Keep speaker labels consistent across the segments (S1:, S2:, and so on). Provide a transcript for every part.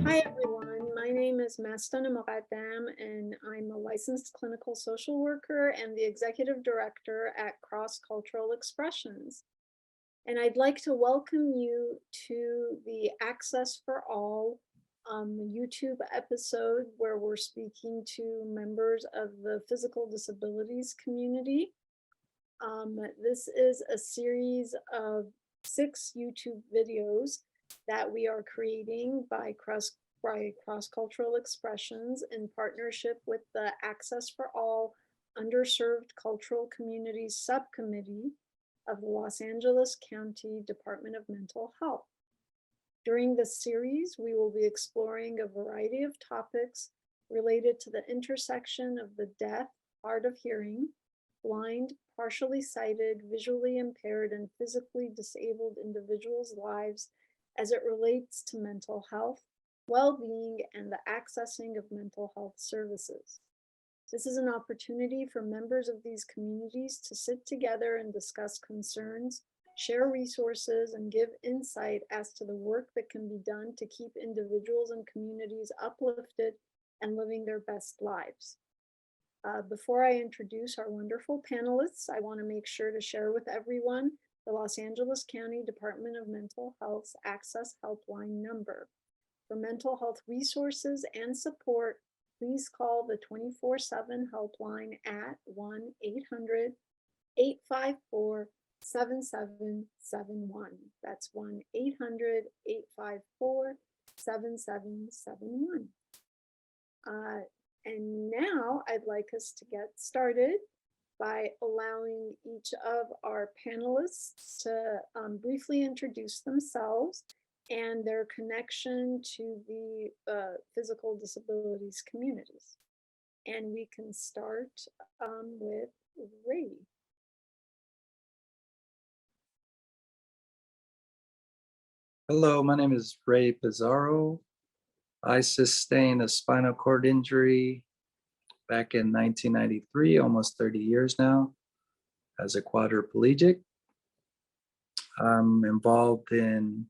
S1: Hi everyone, my name is Mastana Moqaddam and I'm a licensed clinical social worker and the executive director at Cross Cultural Expressions. And I'd like to welcome you to the Access for All YouTube episode where we're speaking to members of the physical disabilities community. This is a series of 6 YouTube videos that we are creating by Cross-Cultural Expressions in partnership with the Access for All Underserved Cultural Communities Subcommittee of the Los Angeles County Department of Mental Health. During this series, we will be exploring a variety of topics related to the intersection of the deaf, hard of hearing, blind, partially sighted, visually impaired, and physically disabled individuals' lives as it relates to mental health, well-being, and the accessing of mental health services. This is an opportunity for members of these communities to sit together and discuss concerns, share resources, and give insight as to the work that can be done to keep individuals and communities uplifted and living their best lives. Before I introduce our wonderful panelists, I want to make sure to share with everyone the Los Angeles County Department of Mental Health's Access Helpline number. For mental health resources and support, please call the 24/7 helpline at 1-800-854-7771. That's 1-800-854-7771. And now I'd like us to get started by allowing each of our panelists to briefly introduce themselves and their connection to the physical disabilities communities. And we can start with Ray.
S2: Hello, my name is Ray Pizarro. I sustained a spinal cord injury back in 1993, almost 30 years now, as a quadriplegic. I'm involved in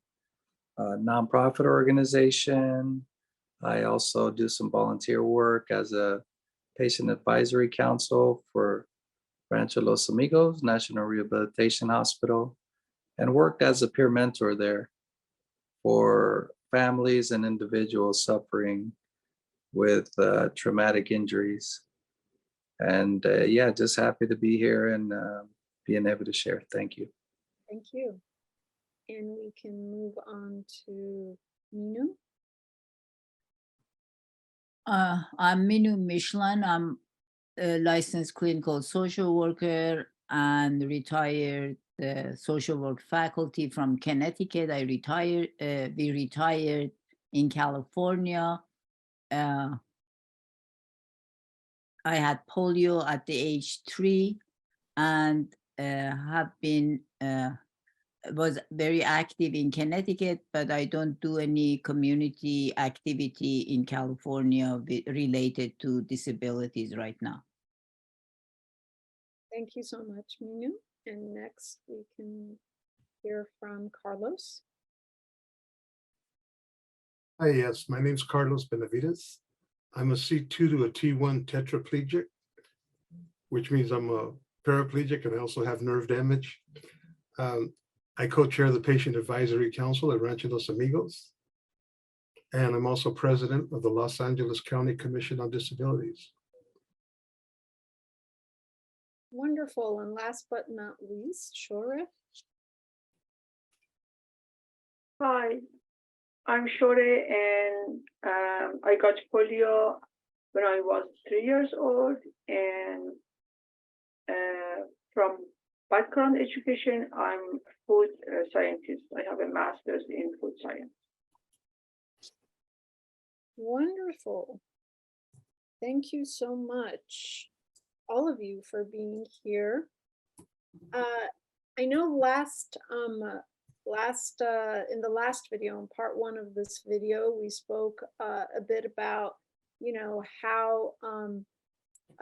S2: a nonprofit organization. I also do some volunteer work as a patient advisory council for Rancho Los Amigos National Rehabilitation Hospital, and worked as a peer mentor there for families and individuals suffering with traumatic injuries. And yeah, just happy to be here and being able to share. Thank you.
S1: Thank you. And we can move on to Minou.
S3: I'm Minou Michlin. I'm a licensed clinical social worker and retired social work faculty from Connecticut. We retired in California. I had polio at the age 3 and have been was very active in Connecticut, but I don't do any community activity in California related to disabilities right now.
S1: Thank you so much, Minou. And next we can hear from Carlos.
S4: Hi, yes, my name's Carlos Benavides. I'm a C2 to a T1 tetraplegic, which means I'm a paraplegic and I also have nerve damage. I co-chair the Patient Advisory Council at Rancho Los Amigos. And I'm also president of the Los Angeles County Commission on Disabilities.
S1: Wonderful. And last but not least, Shoreh.
S5: Hi, I'm Shoreh, and I got polio when I was 3 years old. And from background education, I'm food scientist. I have a master's in food science.
S1: Wonderful. Thank you so much, all of you, for being here. I know in the last video, in part 1 of this video, we spoke a bit about, how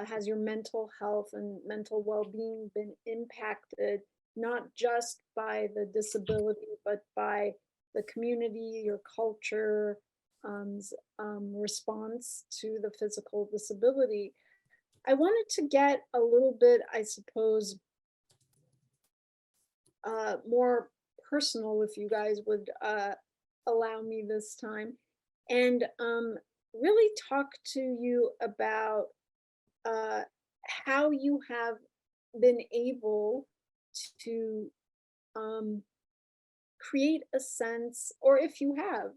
S1: has your mental health and mental well-being been impacted, not just by the disability, but by the community, your culture, response to the physical disability. I wanted to get a little bit, I suppose, more personal, if you guys would allow me this time, and really talk to you about how you have been able to create a sense, or if you have,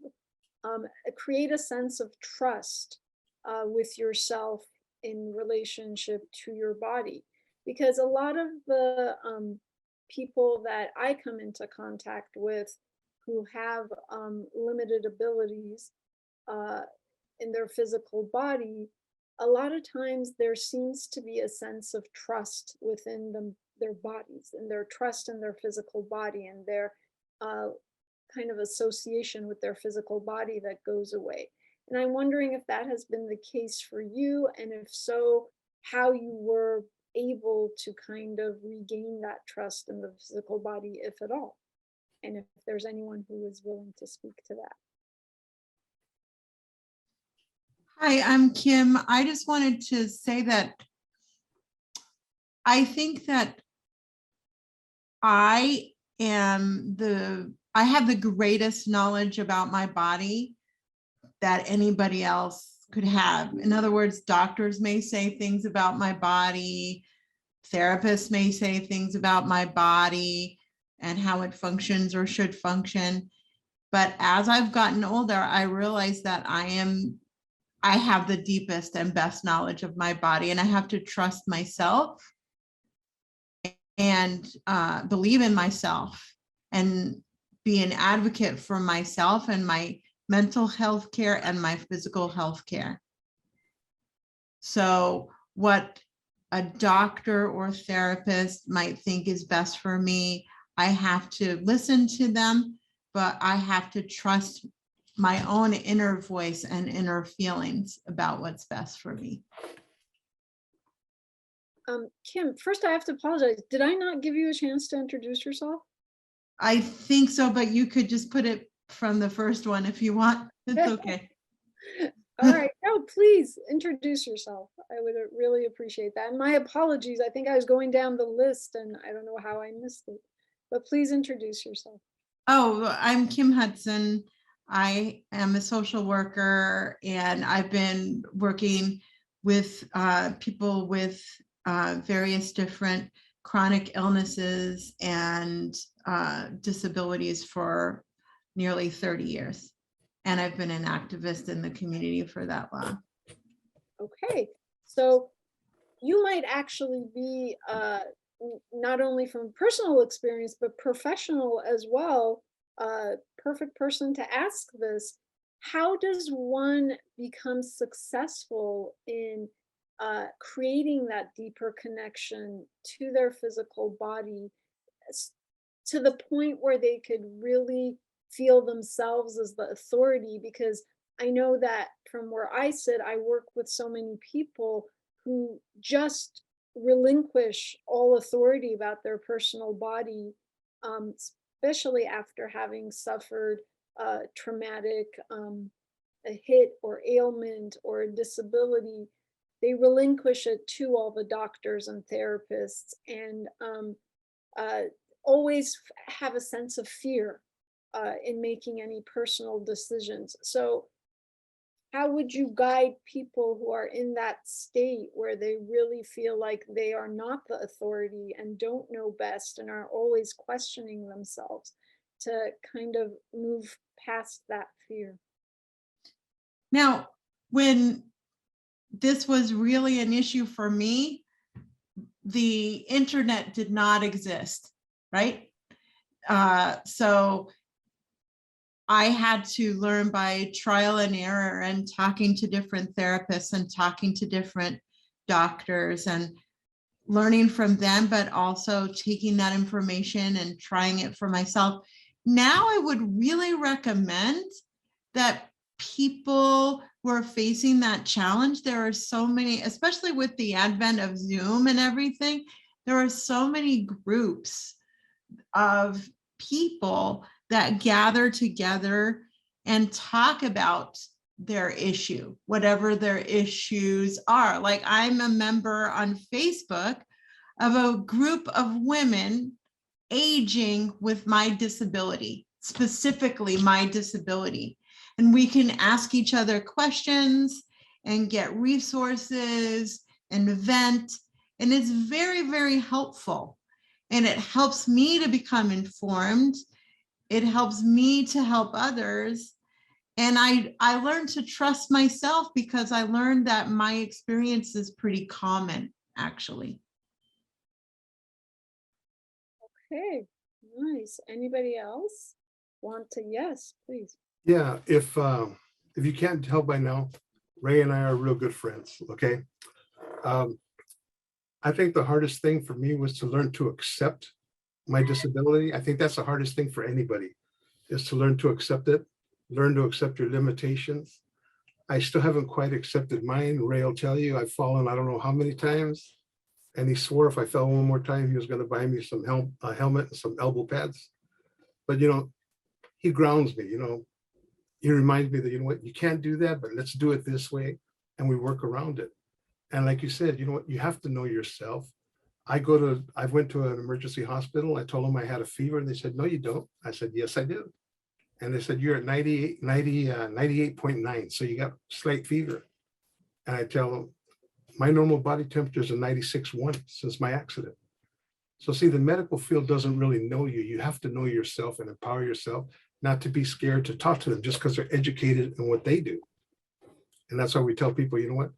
S1: create a sense of trust with yourself in relationship to your body. Because a lot of the people that I come into contact with who have limited abilities in their physical body, a lot of times there seems to be a sense of trust within them, their bodies, and their trust in their physical body, and their kind of association with their physical body that goes away. And I'm wondering if that has been the case for you, and if so, how you were able to kind of regain that trust in the physical body, if at all. And if there's anyone who is willing to speak to that.
S6: Hi, I'm Kim. I just wanted to say that I think that I have the greatest knowledge about my body that anybody else could have. In other words, doctors may say things about my body, therapists may say things about my body and how it functions or should function. But as I've gotten older, I realize that I have the deepest and best knowledge of my body, and I have to trust myself and believe in myself and be an advocate for myself and my mental health care and my physical health care. So what a doctor or therapist might think is best for me, I have to listen to them, but I have to trust my own inner voice and inner feelings about what's best for me.
S1: Kim, first I have to apologize. Did I not give you a chance to introduce yourself?
S6: I think so, but you could just put it from the first one if you want. It's okay.
S1: All right. No, please introduce yourself. I would really appreciate that. And my apologies. I think I was going down the list and I don't know how I missed it. But please introduce yourself.
S6: Oh, I'm Kim Hudson. I am a social worker, and I've been working with people with various different chronic illnesses and disabilities for nearly 30 years. And I've been an activist in the community for that long.
S1: Okay, so you might actually be not only from personal experience, but professional as well, perfect person to ask this. How does one become successful in creating that deeper connection to their physical body to the point where they could really feel themselves as the authority? Because I know that from where I sit, I work with so many people who just relinquish all authority about their personal body, especially after having suffered traumatic a hit or ailment or a disability. They relinquish it to all the doctors and therapists, and always have a sense of fear in making any personal decisions. So how would you guide people who are in that state where they really feel like they are not the authority and don't know best and are always questioning themselves to kind of move past that fear?
S6: Now, when this was really an issue for me, the internet did not exist, right? So I had to learn by trial and error and talking to different therapists and talking to different doctors and learning from them, but also taking that information and trying it for myself. Now I would really recommend that people who are facing that challenge, there are so many, especially with the advent of Zoom and everything, there are so many groups of people that gather together and talk about their issue, whatever their issues are. Like I'm a member on Facebook of a group of women aging with my disability, specifically my disability. And we can ask each other questions and get resources and vent. And it's very, very helpful. And it helps me to become informed. It helps me to help others. And I learned to trust myself because I learned that my experience is pretty common, actually.
S1: Okay, nice. Anybody else want to? Yes, please.
S4: Yeah, if you can't tell by now, Ray and I are real good friends, okay? I think the hardest thing for me was to learn to accept my disability. I think that's the hardest thing for anybody, is to learn to accept it, learn to accept your limitations. I still haven't quite accepted mine. Ray will tell you I've fallen I don't know how many times. And he swore if I fell one more time, he was going to buy me some helmet and some elbow pads. But, you know, he grounds me, you know, he reminds me that, you know what, you can't do that, but let's do it this way. And we work around it. And like you said, you know what, you have to know yourself. I went to an emergency hospital. I told them I had a fever and they said, no, you don't. I said, yes, I do. And they said, you're at 98.9. So you got slight fever. And I tell them, my normal body temperature is a 96.1 since my accident. So see, the medical field doesn't really know you. You have to know yourself and empower yourself, not to be scared to talk to them just because they're educated in what they do. And that's why we tell people, you know what?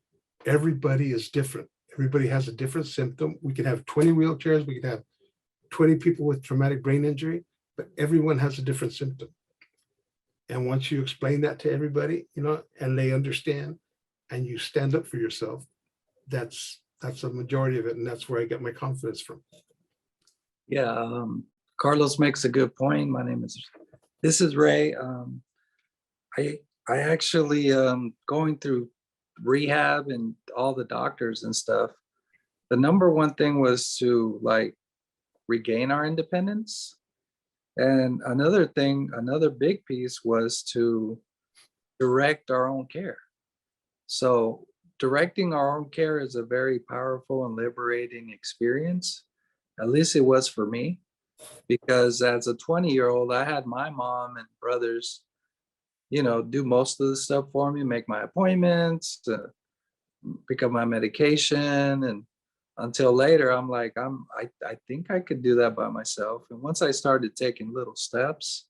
S4: Everybody is different. Everybody has a different symptom. We can have 20 wheelchairs. We can have 20 people with traumatic brain injury, but everyone has a different symptom. And once you explain that to everybody, you know, and they understand and you stand up for yourself, that's a majority of it. And that's where I get my confidence from.
S2: Yeah, Carlos makes a good point. This is Ray. I actually going through rehab and all the doctors and stuff. The number one thing was to like regain our independence. And another big piece was to direct our own care. So directing our own care is a very powerful and liberating experience. At least it was for me, because as a 20-year-old, I had my mom and brothers, you know, do most of the stuff for me, make my appointments, pick up my medication. And until later, I'm like, I think I could do that by myself. And once I started taking little steps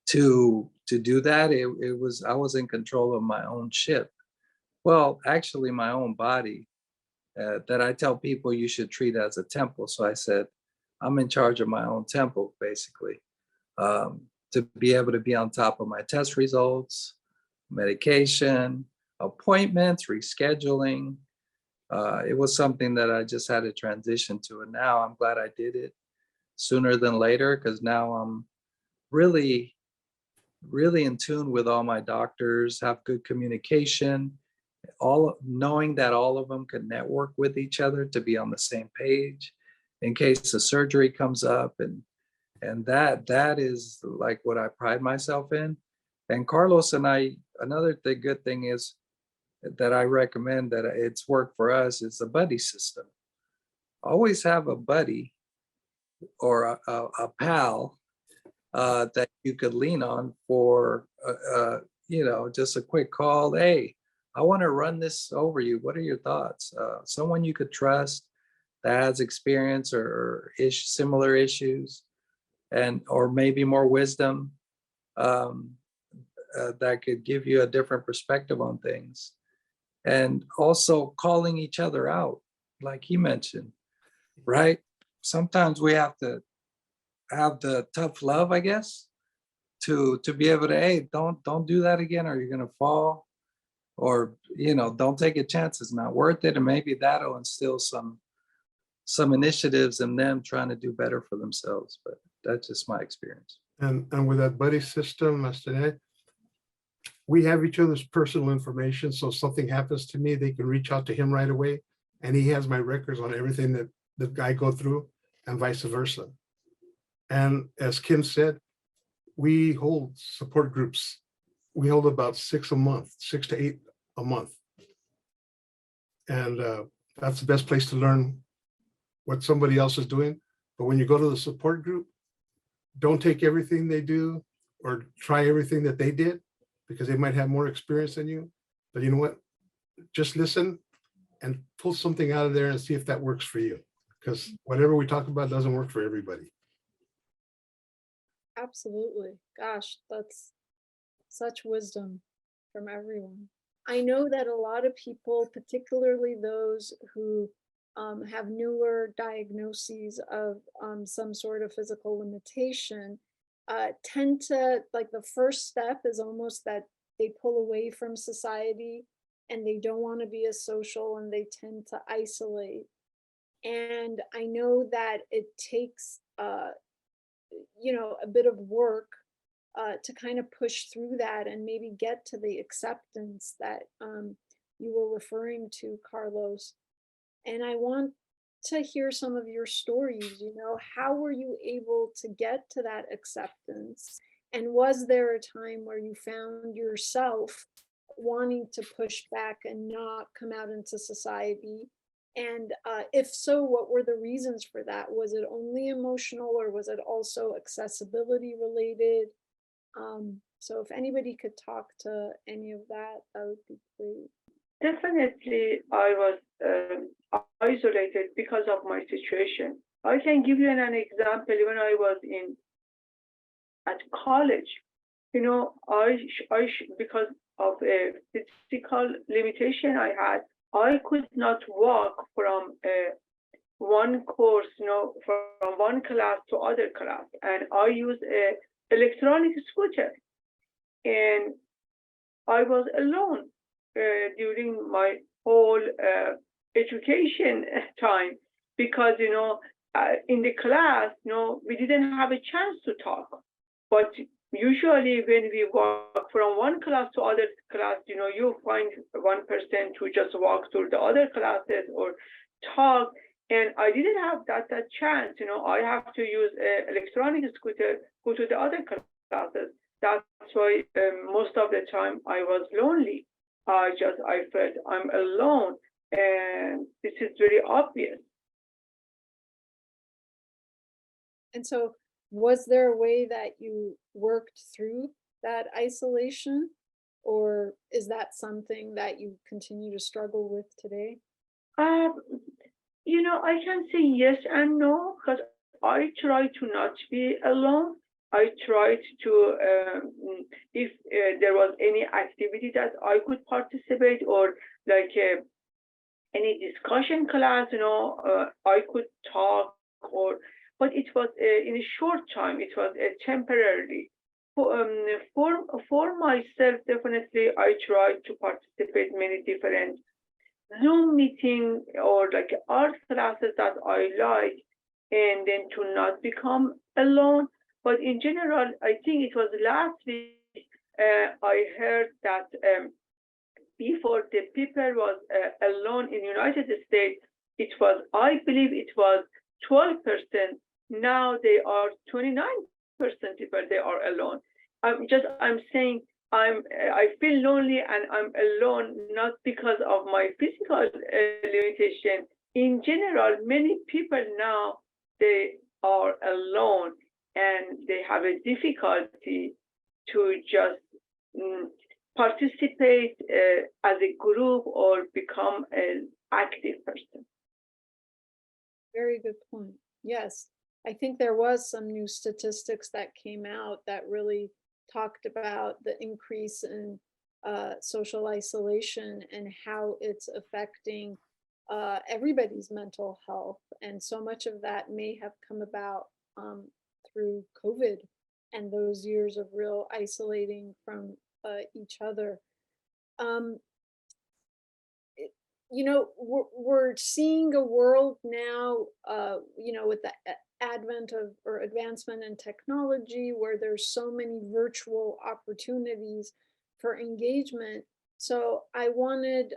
S2: to do that, I was in control of my own ship. Well, actually my own body, that I tell people you should treat as a temple. So I said, I'm in charge of my own temple, basically, to be able to be on top of my test results, medication, appointments, rescheduling. It was something that I just had to transition to. And now I'm glad I did it sooner than later, because now I'm really, really in tune with all my doctors, have good communication, knowing that all of them can network with each other to be on the same page in case the surgery comes up. And that is like what I pride myself in. And Carlos and I, another good thing is that I recommend that it's worked for us is the buddy system. Always have a buddy or a pal that you could lean on for, you know, just a quick call. Hey, I want to run this over you. What are your thoughts? Someone you could trust that has experience or similar issues, and or maybe more wisdom, that could give you a different perspective on things. And also calling each other out, like he mentioned, right? Sometimes we have to have the tough love, I guess, to be able to, hey, don't do that again, or you're gonna fall. Or, you know, don't take a chance, it's not worth it. And maybe that'll instill some initiatives in them trying to do better for themselves. But that's just my experience.
S4: And with that buddy system, we have each other's personal information. So if something happens to me, they can reach out to him right away. And he has my records on everything that I go through, and vice versa. And as Kim said, we hold support groups we hold about 6 a month, 6 to 8 a month. And that's the best place to learn what somebody else is doing. But when you go to the support group, don't take everything they do or try everything that they did, because they might have more experience than you. But you know what? Just listen and pull something out of there and see if that works for you. Because whatever we talk about doesn't work for everybody.
S1: Absolutely. Gosh, that's such wisdom from everyone. I know that a lot of people, particularly those who have newer diagnoses of some sort of physical limitation, tend to, like, the first step is almost that they pull away from society and they don't want to be as social and they tend to isolate. And I know that it takes, a bit of work to kind of push through that and maybe get to the acceptance that you were referring to, Carlos. And I want to hear some of your stories. How were you able to get to that acceptance? And was there a time where you found yourself wanting to push back and not come out into society? And if so, what were the reasons for that? Was it only emotional, or was it also accessibility related? So if anybody could talk to any of that, that would be great.
S5: Definitely, I was isolated because of my situation. I can give you an example. When I was at college, because of a physical limitation I had, I could not walk from one course, from one class to other class, and I used a electronic scooter, and I was alone during my whole education time, because in the class, we didn't have a chance to talk. But usually when we walk from one class to other class, you find one person to just walk through the other classes or talk. And I didn't have that chance. I have to use an electronic scooter, go to the other classes. That's why most of the time I was lonely. I felt I'm alone, and this is very obvious.
S1: And so, was there a way that you worked through that isolation, or is that something that you continue to struggle with today?
S5: I can say yes and no, because I try to not be alone. I tried to, if there was any activity that I could participate, or like any discussion class, I could talk, but it was in a short time. It was temporarily. For myself, definitely, I tried to participate many different Zoom meeting or like art classes that I like, and then to not become alone. But in general, I think it was last week I heard that before the people was alone in United States, I believe it was 12%. Now they are 29% people, they are alone. I'm saying I feel lonely and I'm alone, not because of my physical limitation. In general, many people now, they are alone and they have a difficulty to just participate as a group or become an active person.
S1: Very good point. Yes, I think there was some new statistics that came out that really talked about the increase in social isolation and how it's affecting everybody's mental health. And so much of that may have come about through COVID and those years of real isolating from each other. We're seeing a world now, with the advent of or advancement in technology, where there's so many virtual opportunities for engagement. So I wanted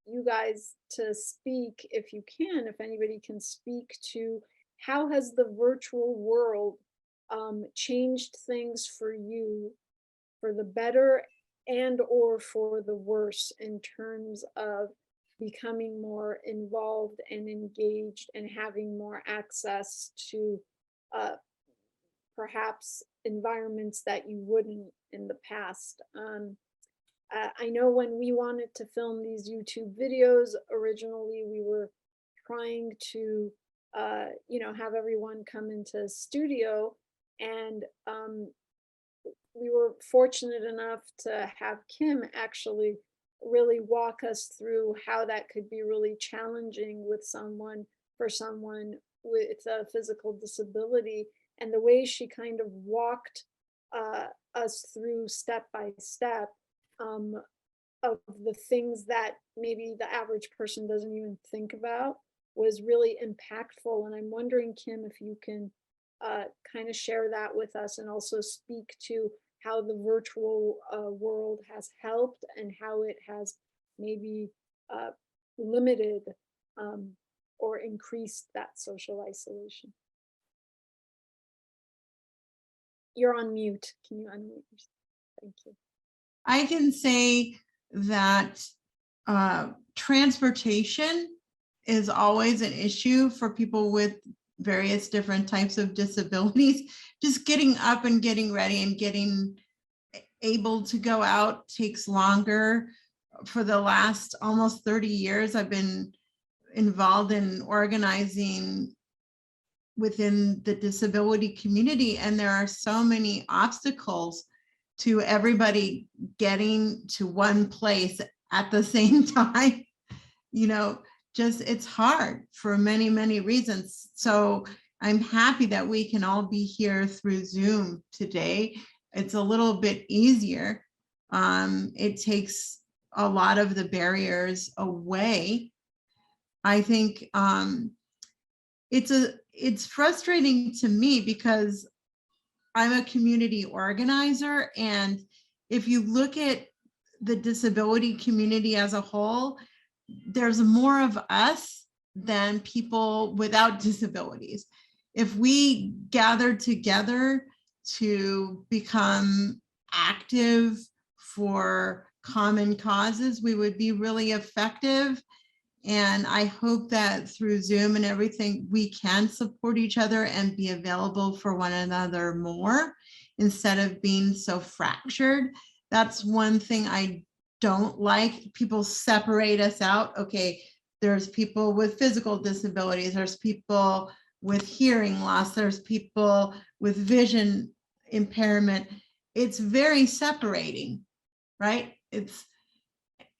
S1: you guys to speak, if you can, if anybody can speak to how has the virtual world changed things for you for the better and or for the worse in terms of becoming more involved and engaged and having more access to perhaps environments that you wouldn't in the past. I know when we wanted to film these YouTube videos, originally we were trying to, have everyone come into studio, and we were fortunate enough to have Kim actually really walk us through how that could be really challenging for someone with a physical disability, and the way she kind of walked us through step by step of the things that maybe the average person doesn't even think about was really impactful. And I'm wondering, Kim, if you can kind of share that with us and also speak to how the virtual world has helped and how it has maybe limited or increased that social isolation. You're on mute. Can you unmute yourself? Thank you.
S6: I can say that transportation is always an issue for people with various different types of disabilities. Just getting up and getting ready and getting able to go out takes longer. For the last almost 30 years, I've been involved in organizing within the disability community, and there are so many obstacles to everybody getting to one place at the same time. Just it's hard for many, many reasons. So I'm happy that we can all be here through Zoom today. It's a little bit easier. It takes a lot of the barriers away. I think it's frustrating to me because I'm a community organizer, and if you look at the disability community as a whole, there's more of us than people without disabilities. If we gathered together to become active for common causes, we would be really effective. And I hope that through Zoom and everything, we can support each other and be available for one another more instead of being so fractured. That's one thing I don't like. People separate us out. Okay, there's people with physical disabilities, there's people with hearing loss, there's people with vision impairment. It's very separating, right?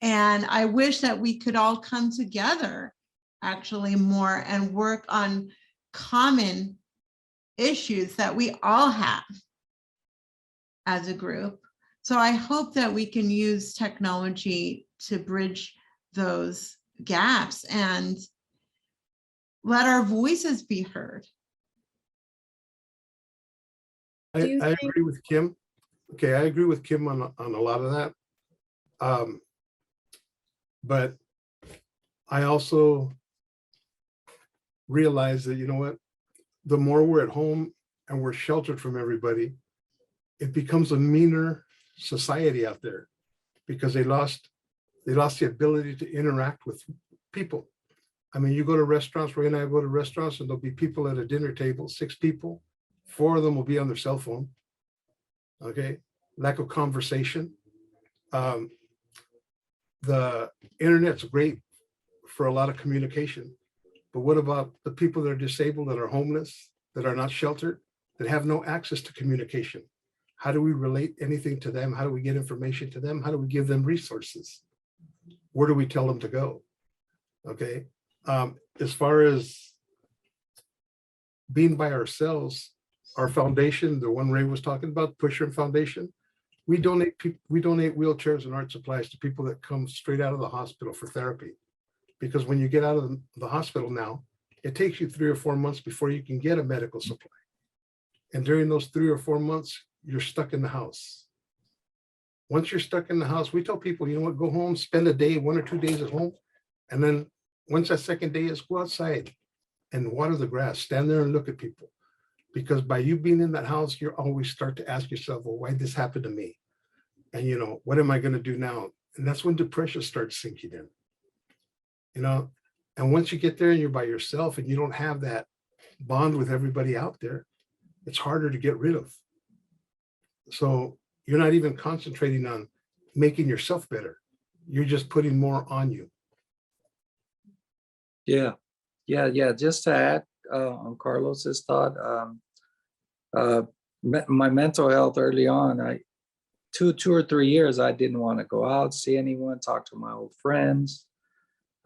S6: And I wish that we could all come together actually more and work on common issues that we all have as a group. So I hope that we can use technology to bridge those gaps and let our voices be heard.
S4: I agree with Kim. Okay, I agree with Kim on a lot of that. But I also realize that, you know what, the more we're at home and we're sheltered from everybody, it becomes a meaner society out there because they lost the ability to interact with people. I mean, you go to restaurants, Ray and I go to restaurants, and there'll be people at a dinner table, 6 people, 4 of them will be on their cell phone. Okay, lack of conversation. The internet's great for a lot of communication, but what about the people that are disabled, that are homeless, that are not sheltered, that have no access to communication? How do we relate anything to them? How do we get information to them? How do we give them resources? Where do we tell them to go? Okay. As far as being by ourselves, our foundation, the one Ray was talking about, Pusher Foundation, we donate wheelchairs and art supplies to people that come straight out of the hospital for therapy. Because when you get out of the hospital now, it takes you 3 or 4 months before you can get a medical supply. And during those 3 or 4 months, you're stuck in the house. Once you're stuck in the house, we tell people, you know what, go home, spend a day, 1 or 2 days at home. And then once that second day is, go outside and water the grass, stand there and look at people. Because by you being in that house, you always start to ask yourself, well, why did this happen to me? And, what am I going to do now? And that's when depression starts sinking in, and once you get there and you're by yourself and you don't have that bond with everybody out there, it's harder to get rid of. So you're not even concentrating on making yourself better. You're just putting more on you.
S2: Yeah. Just to add on Carlos's thought, my mental health early on, two or 3 years, I didn't want to go out, see anyone, talk to my old friends.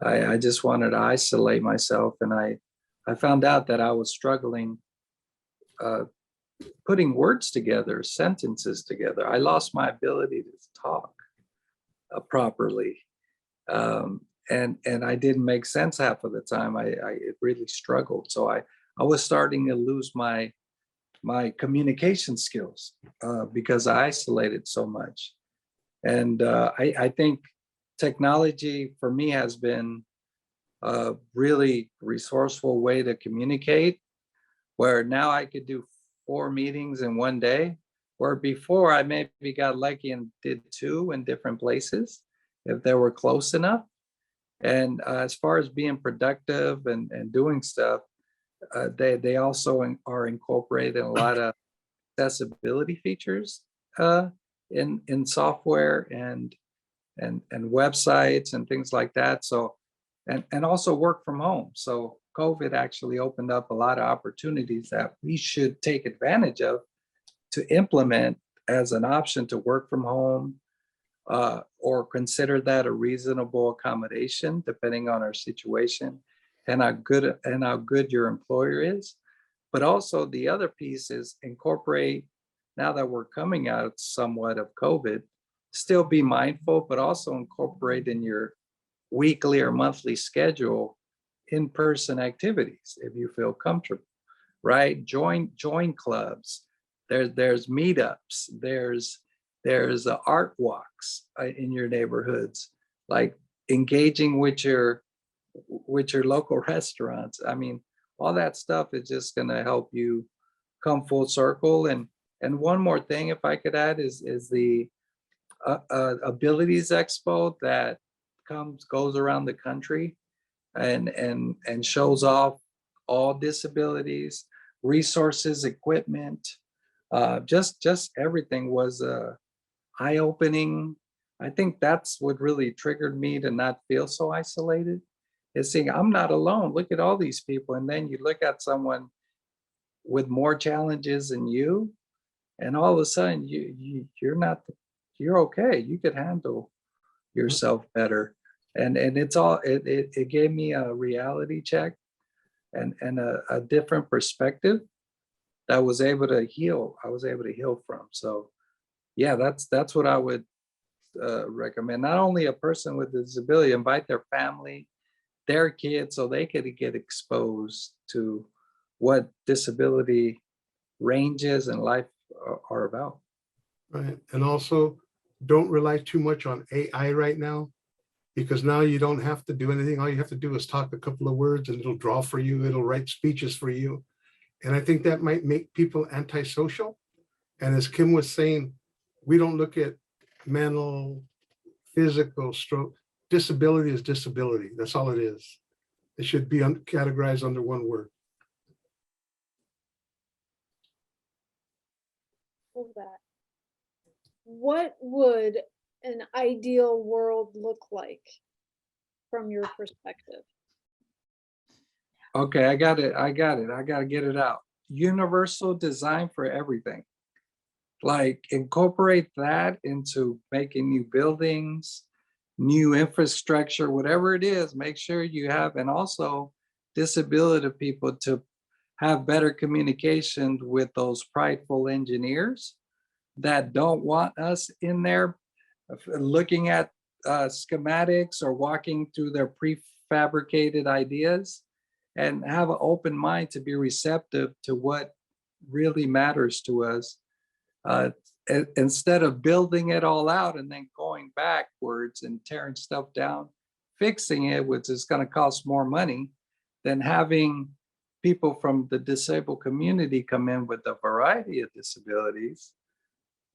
S2: I just wanted to isolate myself, and I found out that I was struggling putting words together, sentences together. I lost my ability to talk properly, and I didn't make sense half of the time. It really struggled. So I was starting to lose my communication skills because I isolated so much. And I think technology for me has been a really resourceful way to communicate, where now I could do 4 meetings in one day, where before I maybe got lucky and did 2 in different places if they were close enough. And as far as being productive and doing stuff, they also are incorporating a lot of accessibility features in software and websites and things like that. So and also work from home. So COVID actually opened up a lot of opportunities that we should take advantage of to implement as an option to work from home, or consider that a reasonable accommodation depending on our situation and how good your employer is. But also the other piece is incorporate, now that we're coming out somewhat of COVID, still be mindful, but also incorporate in your weekly or monthly schedule in-person activities if you feel comfortable, right? Join clubs. There's meetups. There's art walks in your neighborhoods, like engaging with your local restaurants. I mean, all that stuff is just going to help you come full circle. And one more thing, if I could add, is the Abilities Expo that goes around the country and shows off all disabilities, resources, equipment, just everything was eye-opening. I think that's what really triggered me to not feel so isolated, is seeing I'm not alone. Look at all these people. And then you look at someone with more challenges than you, and all of a sudden you're okay. You could handle yourself better. And it gave me a reality check and a different perspective that I was able to heal from. So yeah, that's what I would recommend. Not only a person with a disability, invite their family, their kids, so they could get exposed to what disability ranges in life are about.
S4: Right. And also, don't rely too much on AI right now, because now you don't have to do anything. All you have to do is talk a couple of words and it'll draw for you. It'll write speeches for you. And I think that might make people antisocial. And as Kim was saying, we don't look at mental, physical, stroke. Disability is disability. That's all it is. It should be categorized under one word.
S1: Of that. What would an ideal world look like from your perspective?
S2: Okay, I got it. I got to get it out. Universal design for everything. Like incorporate that into making new buildings, new infrastructure, whatever it is, make sure you have, and also disability people to have better communication with those prideful engineers that don't want us in there looking at schematics or walking through their prefabricated ideas, and have an open mind to be receptive to what really matters to us. Instead of building it all out and then going backwards and tearing stuff down, fixing it, which is going to cost more money, than having people from the disabled community come in with a variety of disabilities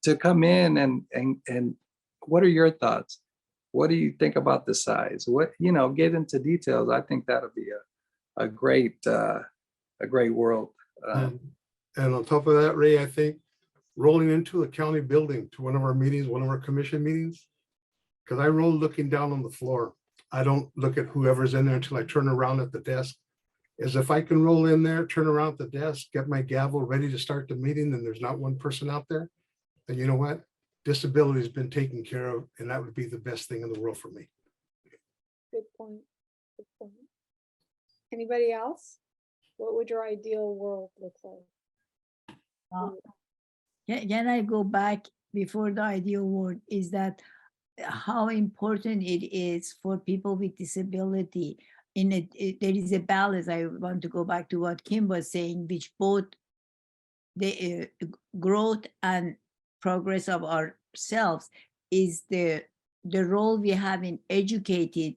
S2: to come in and what are your thoughts? What do you think about the size? What, get into details. I think that'll be a great world.
S4: And on top of that, Ray, I think rolling into a county building to one of our meetings, one of our commission meetings, because I roll looking down on the floor. I don't look at whoever's in there until I turn around at the desk. Is if I can roll in there, turn around at the desk, get my gavel ready to start the meeting, and there's not one person out there, then you know what? Disability has been taken care of, and that would be the best thing in the world for me.
S1: Good point. Good point. Anybody else? What would your ideal world look like?
S3: Can I go back before the ideal world? Is that how important it is for people with disability? There is a balance. I want to go back to what Kim was saying, which both the growth and progress of ourselves is the role we have in educating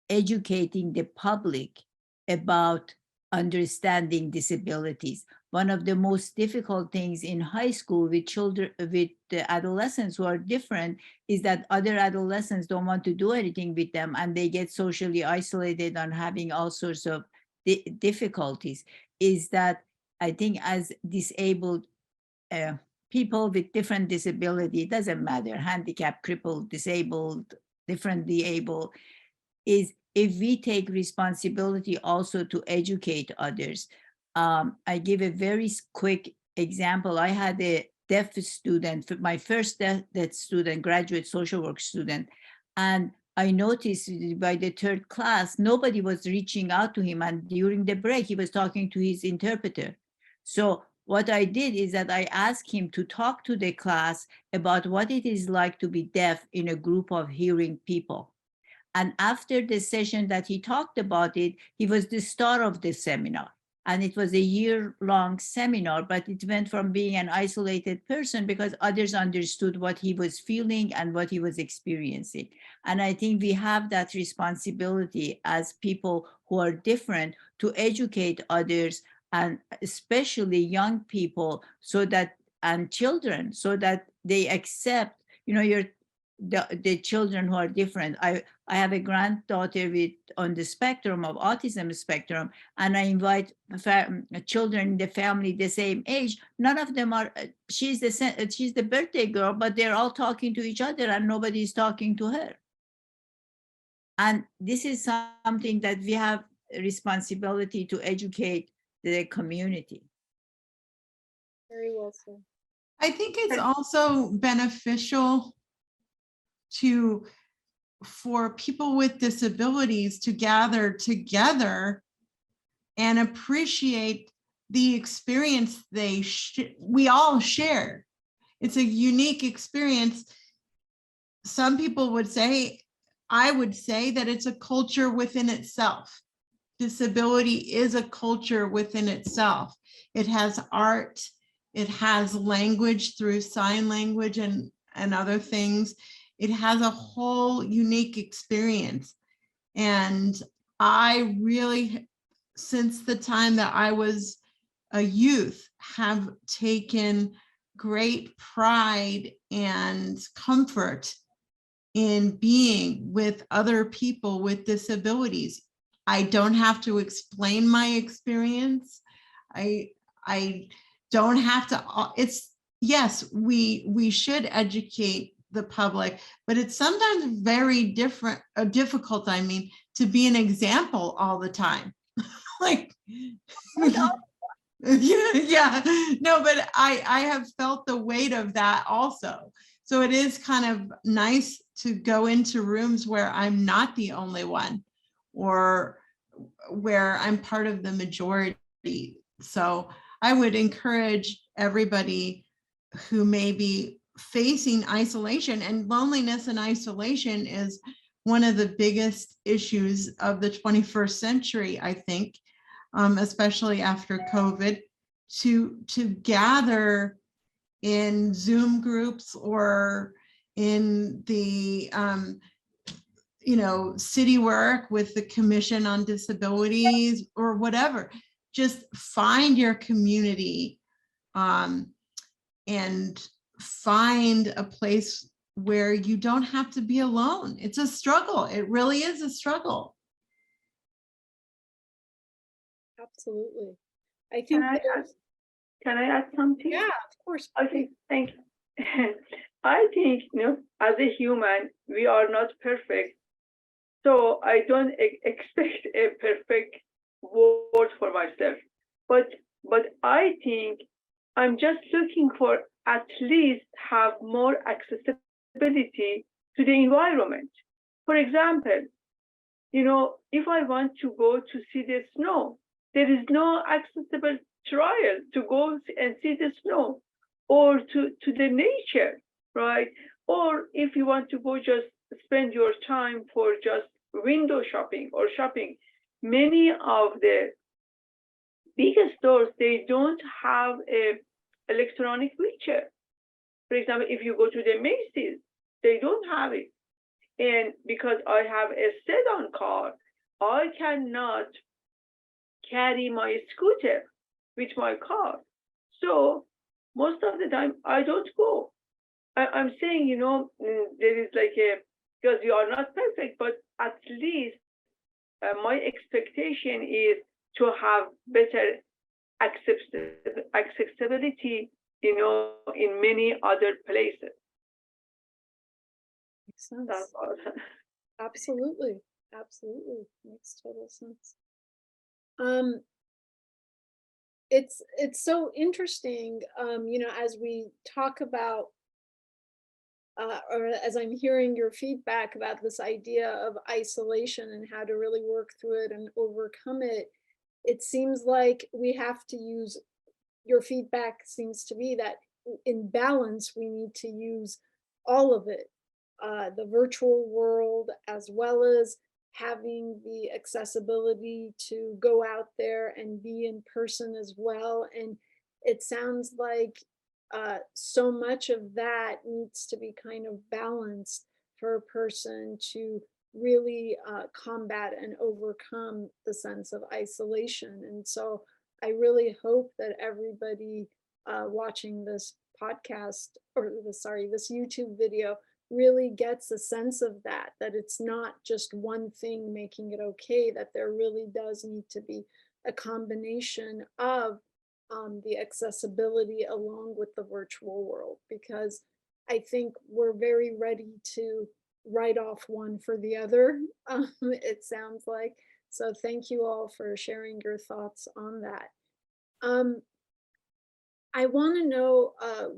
S3: the public about understanding disabilities. One of the most difficult things in high school with children, with the adolescents who are different, is that other adolescents don't want to do anything with them, and they get socially isolated and having all sorts of difficulties. Is that I think as disabled people with different disability, it doesn't matter, handicapped, crippled, disabled, differently able, is if we take responsibility also to educate others. I give a very quick example. I had a deaf student, my first deaf student, graduate social work student, and I noticed by the third class, nobody was reaching out to him, and during the break, he was talking to his interpreter. So what I did is that I asked him to talk to the class about what it is like to be deaf in a group of hearing people. And after the session that he talked about it, he was the star of the seminar. And it was a year-long seminar, but it went from being an isolated person because others understood what he was feeling and what he was experiencing. And I think we have that responsibility as people who are different to educate others, and especially young people, so that, and children, so that they accept, the children who are different. I have a granddaughter on the spectrum of autism spectrum, and I invite children in the family the same age. None of them are, she's the birthday girl, but they're all talking to each other and nobody's talking to her. And this is something that we have a responsibility to educate the community.
S1: Very well said.
S6: I think it's also beneficial for people with disabilities to gather together and appreciate the experience we all share. It's a unique experience. Some people would say, I would say that it's a culture within itself. Disability is a culture within itself. It has art, it has language through sign language and other things. It has a whole unique experience. And I really, since the time that I was a youth, have taken great pride and comfort in being with other people with disabilities. I don't have to explain my experience. I don't have to, yes, we should educate the public, but it's sometimes very difficult, to be an example all the time. Like, yeah, no, but I have felt the weight of that also. So it is kind of nice to go into rooms where I'm not the only one, or where I'm part of the majority. So I would encourage everybody who may be facing isolation, and loneliness and isolation is one of the biggest issues of the 21st century, I think, especially after COVID, to gather in Zoom groups or in the city work with the Commission on Disabilities or whatever. Just find your community and find a place where you don't have to be alone. It's a struggle. It really is a struggle.
S1: Absolutely. I
S5: Can
S1: think
S5: I add,
S1: there's,
S5: can I add something?
S1: yeah, of course.
S5: Okay, thank you. I think, as a human, we are not perfect. So I don't expect a perfect word for myself. But I think I'm just looking for at least have more accessibility to the environment. For example, if I want to go to see the snow, there is no accessible trail to go and see the snow, or to the nature, right? Or if you want to go just spend your time for just window shopping or shopping, many of the biggest stores, they don't have a electronic wheelchair. For example, if you go to the Macy's, they don't have it. And because I have a sedan car, I cannot carry my scooter with my car. So most of the time I don't go. I'm saying, there is because we are not perfect, but at least my expectation is to have better accessibility, in many other places.
S1: Makes sense.
S5: That's all.
S1: Absolutely. Absolutely. Makes total sense. It's so interesting, as we talk about, or as I'm hearing your feedback about this idea of isolation and how to really work through it and overcome it, it seems like we have to use, your feedback seems to be that in balance, we need to use all of it, the virtual world, as well as having the accessibility to go out there and be in person as well. And it sounds like so much of that needs to be kind of balanced for a person to really combat and overcome the sense of isolation. And so I really hope that everybody watching this podcast, or this YouTube video, really gets a sense of that it's not just one thing making it okay, that there really does need to be a combination of the accessibility along with the virtual world, because I think we're very ready to write off one for the other, it sounds like. So thank you all for sharing your thoughts on that. I want to know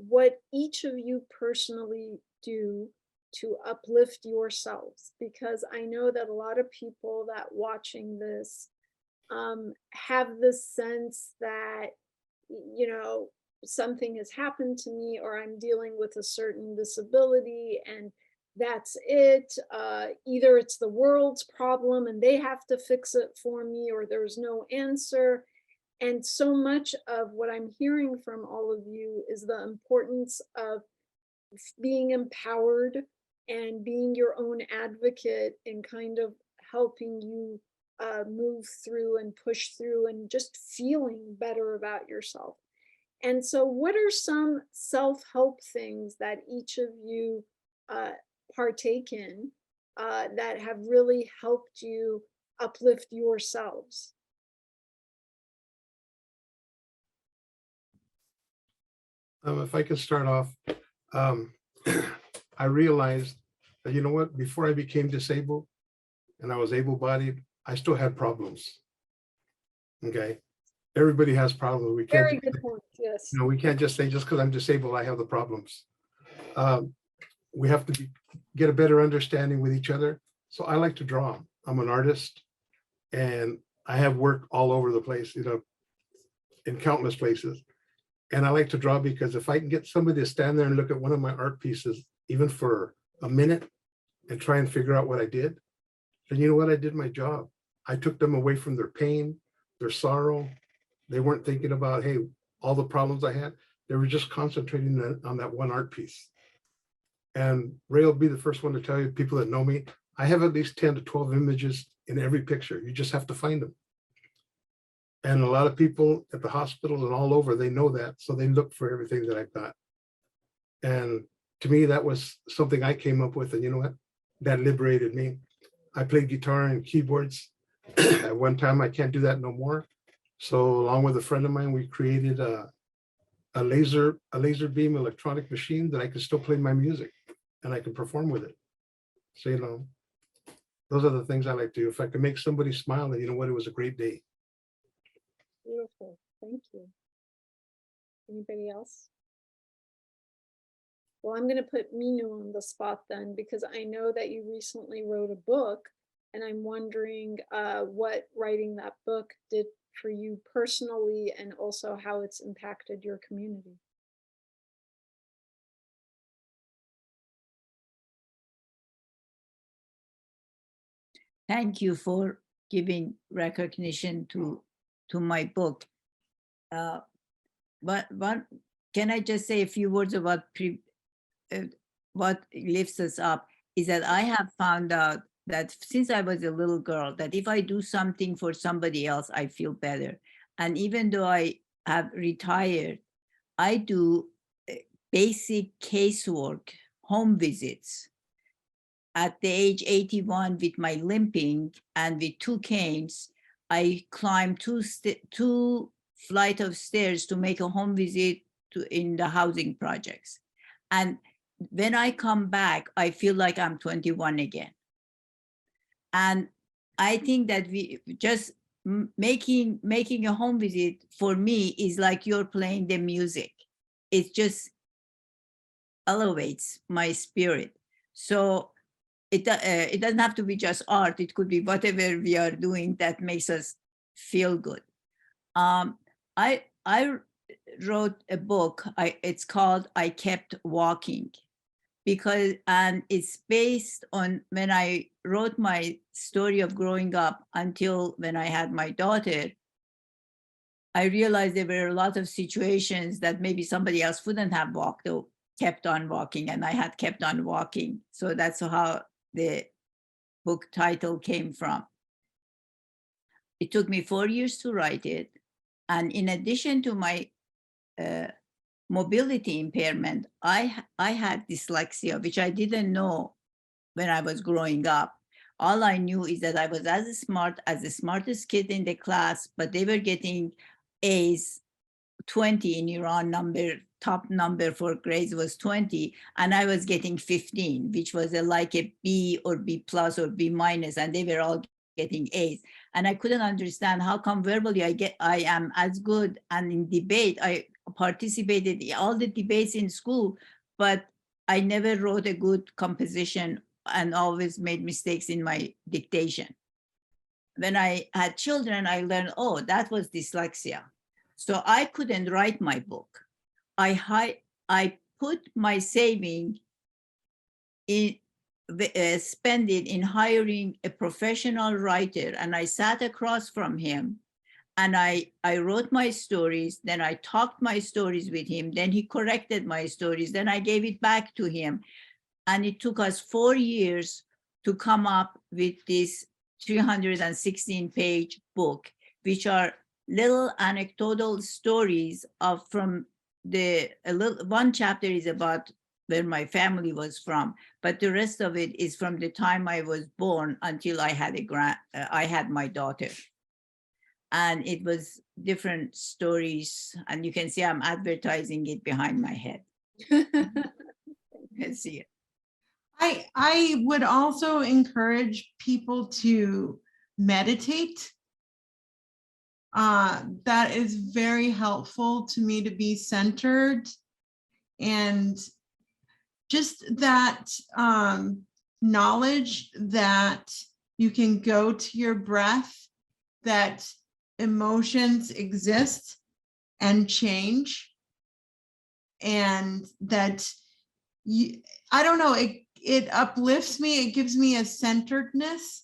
S1: what each of you personally do to uplift yourselves, because I know that a lot of people that watching this have this sense that, something has happened to me, or I'm dealing with a certain disability, and that's it. Either it's the world's problem and they have to fix it for me, or there's no answer. And so much of what I'm hearing from all of you is the importance of being empowered and being your own advocate and kind of helping you move through and push through and just feeling better about yourself. And so what are some self-help things that each of you partake in that have really helped you uplift yourselves?
S4: If I could start off, I realized that, you know what, before I became disabled and I was able-bodied, I still had problems. Okay, everybody has problems. We can't.
S1: Very good point. Yes.
S4: We can't just say just because I'm disabled, I have the problems. We have to get a better understanding with each other. So I like to draw. I'm an artist, and I have work all over the place, in countless places. And I like to draw because if I can get somebody to stand there and look at one of my art pieces, even for a minute, and try and figure out what I did, then you know what? I did my job. I took them away from their pain, their sorrow. They weren't thinking about, hey, all the problems I had. They were just concentrating on that one art piece. And Ray will be the first one to tell you, people that know me, I have at least 10 to 12 images in every picture. You just have to find them. And a lot of people at the hospitals and all over, they know that. So they look for everything that I've got. And to me, that was something I came up with, and you know what? That liberated me. I played guitar and keyboards at one time. I can't do that no more. So along with a friend of mine, we created a laser beam electronic machine that I can still play my music and I can perform with it. So, you know, those are the things I like to do. If I can make somebody smile, then you know what, it was a great day.
S1: Beautiful, thank you. Anybody else? Well, I'm going to put Minou on the spot then, because I know that you recently wrote a book, and I'm wondering what writing that book did for you personally, and also how it's impacted your community.
S3: Thank you for giving recognition to my book. But can I just say a few words about what lifts us up is that I have found out that since I was a little girl, that if I do something for somebody else, I feel better. And even though I have retired, I do basic casework, home visits. At the age 81 with my limping and with 2 canes, I climbed 2 flights of stairs to make a home visit in the housing projects. And when I come back, I feel like I'm 21 again. And I think that we just making a home visit for me is like you're playing the music. It just elevates my spirit. So it doesn't have to be just art. It could be whatever we are doing that makes us feel good. I wrote a book. It's called I Kept Walking, and it's based on when I wrote my story of growing up until when I had my daughter. I realized there were a lot of situations that maybe somebody else wouldn't have walked or kept on walking, and I had kept on walking. So that's how the book title came from. It took me 4 years to write it. And in addition to my mobility impairment, I had dyslexia, which I didn't know when I was growing up. All I knew is that I was as smart as the smartest kid in the class, but they were getting A's. 20 in Iran, top number for grades was 20, and I was getting 15, which was like a B or B plus or B minus, and they were all getting A's. And I couldn't understand how come verbally I am as good, and in debate I participated in all the debates in school, but I never wrote a good composition and always made mistakes in my dictation. When I had children, I learned, oh, that was dyslexia. So I couldn't write my book. I put my saving in, spend it in hiring a professional writer, and I sat across from him, and I wrote my stories. Then I talked my stories with him. Then he corrected my stories. Then I gave it back to him, and it took us 4 years to come up with this 316-page book, which are little anecdotal stories from one chapter is about where my family was from, but the rest of it is from the time I was born until I had my daughter. And it was different stories, and you can see I'm advertising it behind my head. You can see it.
S6: I would also encourage people to meditate. That is very helpful to me to be centered, and just that knowledge that you can go to your breath, that emotions exist and change, and that I don't know, it uplifts me. It gives me a centeredness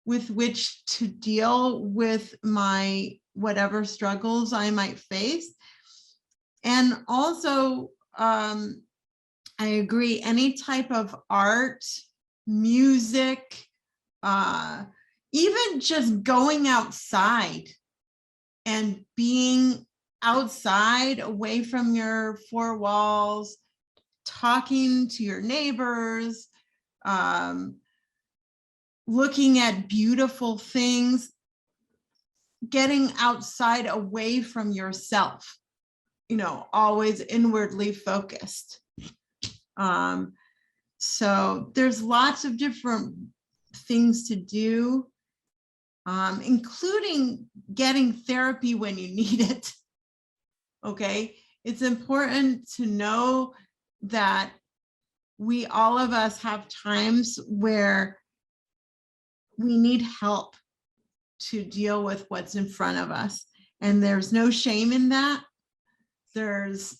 S6: with which to deal with my whatever struggles I might face. And also, I agree, any type of art, music, even just going outside and being outside away from your 4 walls, talking to your neighbors, looking at beautiful things, getting outside away from yourself, always inwardly focused. So there's lots of different things to do, including getting therapy when you need it. Okay, it's important to know that all of us have times where we need help to deal with what's in front of us. And there's no shame in that. There's,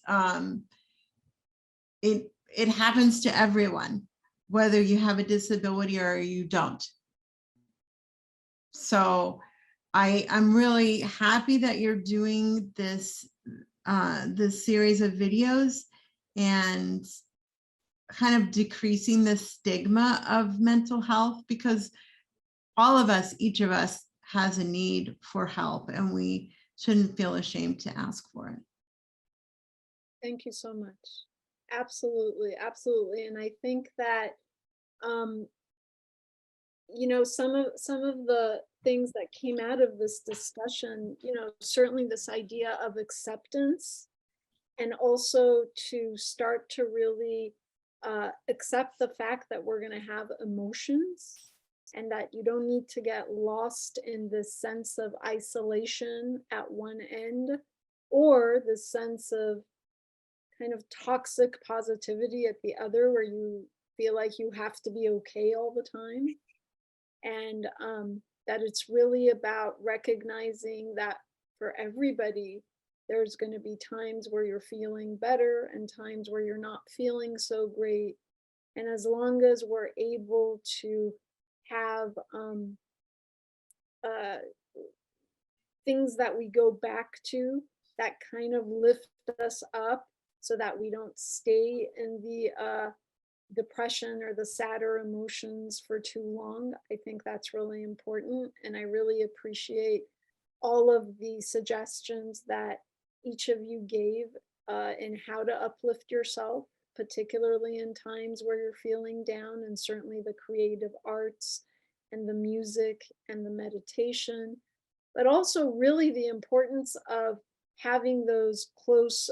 S6: it happens to everyone, whether you have a disability or you don't. So I'm really happy that you're doing this, this series of videos and kind of decreasing the stigma of mental health, because all of us, each of us has a need for help, and we shouldn't feel ashamed to ask for it.
S1: Thank you so much. Absolutely, absolutely. And I think that, some of the things that came out of this discussion, certainly this idea of acceptance, and also to start to really accept the fact that we're going to have emotions, and that you don't need to get lost in this sense of isolation at one end, or the sense of kind of toxic positivity at the other, where you feel like you have to be okay all the time. And that it's really about recognizing that for everybody, there's going to be times where you're feeling better and times where you're not feeling so great. And as long as we're able to have things that we go back to that kind of lift us up, so that we don't stay in the depression or the sadder emotions for too long, I think that's really important. And I really appreciate all of the suggestions that each of you gave in how to uplift yourself, particularly in times where you're feeling down, and certainly the creative arts and the music and the meditation, but also really the importance of having those close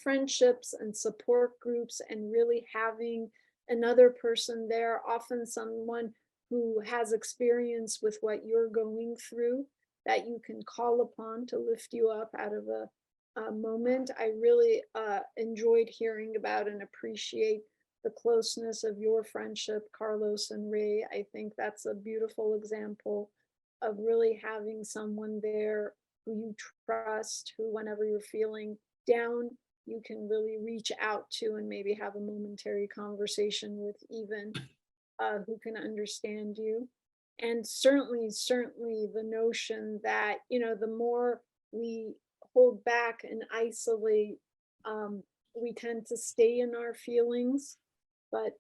S1: friendships and support groups, and really having another person there, often someone who has experience with what you're going through, that you can call upon to lift you up out of a moment. I really enjoyed hearing about and appreciate the closeness of your friendship, Carlos and Ray. I think that's a beautiful example of really having someone there who you trust, who whenever you're feeling down, you can really reach out to and maybe have a momentary conversation with, even who can understand you. And certainly the notion that, the more we hold back and isolate, we tend to stay in our feelings. But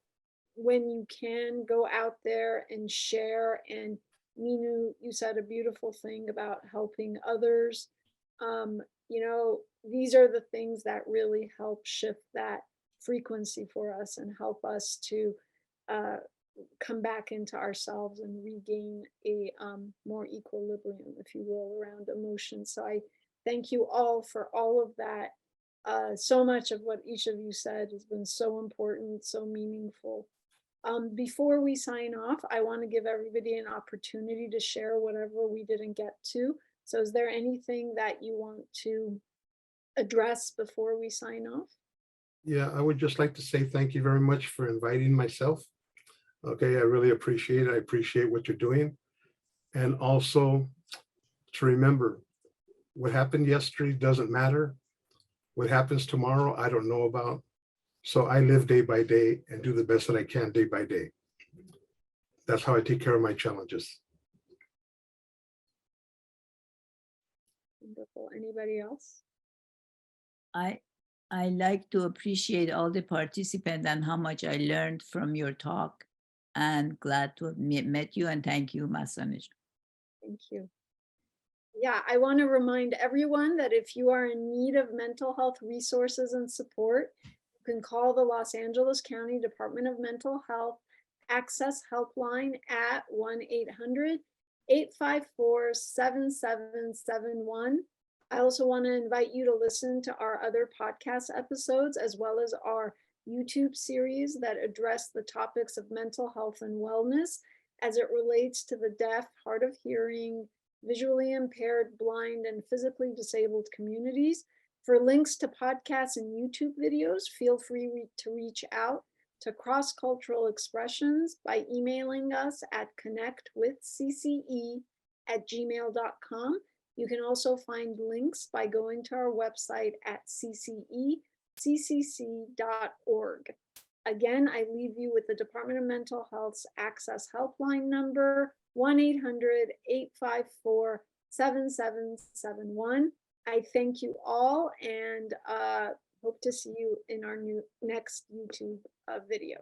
S1: when you can go out there and share, and Minou, you said a beautiful thing about helping others. These are the things that really help shift that frequency for us and help us to come back into ourselves and regain a more equilibrium, if you will, around emotions. So I thank you all for all of that. So much of what each of you said has been so important, so meaningful. Before we sign off, I want to give everybody an opportunity to share whatever we didn't get to. So is there anything that you want to address before we sign off?
S4: Yeah, I would just like to say thank you very much for inviting myself. Okay, I really appreciate it. I appreciate what you're doing. And also to remember, what happened yesterday doesn't matter. What happens tomorrow, I don't know about. So I live day by day and do the best that I can day by day. That's how I take care of my challenges.
S1: Wonderful. Anybody else?
S3: I like to appreciate all the participants and how much I learned from your talk, and glad to have met you, and thank you, Masanj.
S1: Thank you. Yeah, I want to remind everyone that if you are in need of mental health resources and support, You can call the Los Angeles County Department of Mental Health Access Helpline at 1-800-854-7771. I also want to invite you to listen to our other podcast episodes, as well as our YouTube series that address the topics of mental health and wellness as it relates to the deaf, hard of hearing, visually impaired, blind, and physically disabled communities. For links to podcasts and YouTube videos, feel free to reach out to Cross Cultural Expressions by emailing us at connectwithcce@gmail.com. You can also find links by going to our website at ccecc.org. Again, I leave you with the Department of Mental Health's Access Helpline number, 1-800-854-7771. I thank you all and hope to see you in our next YouTube video.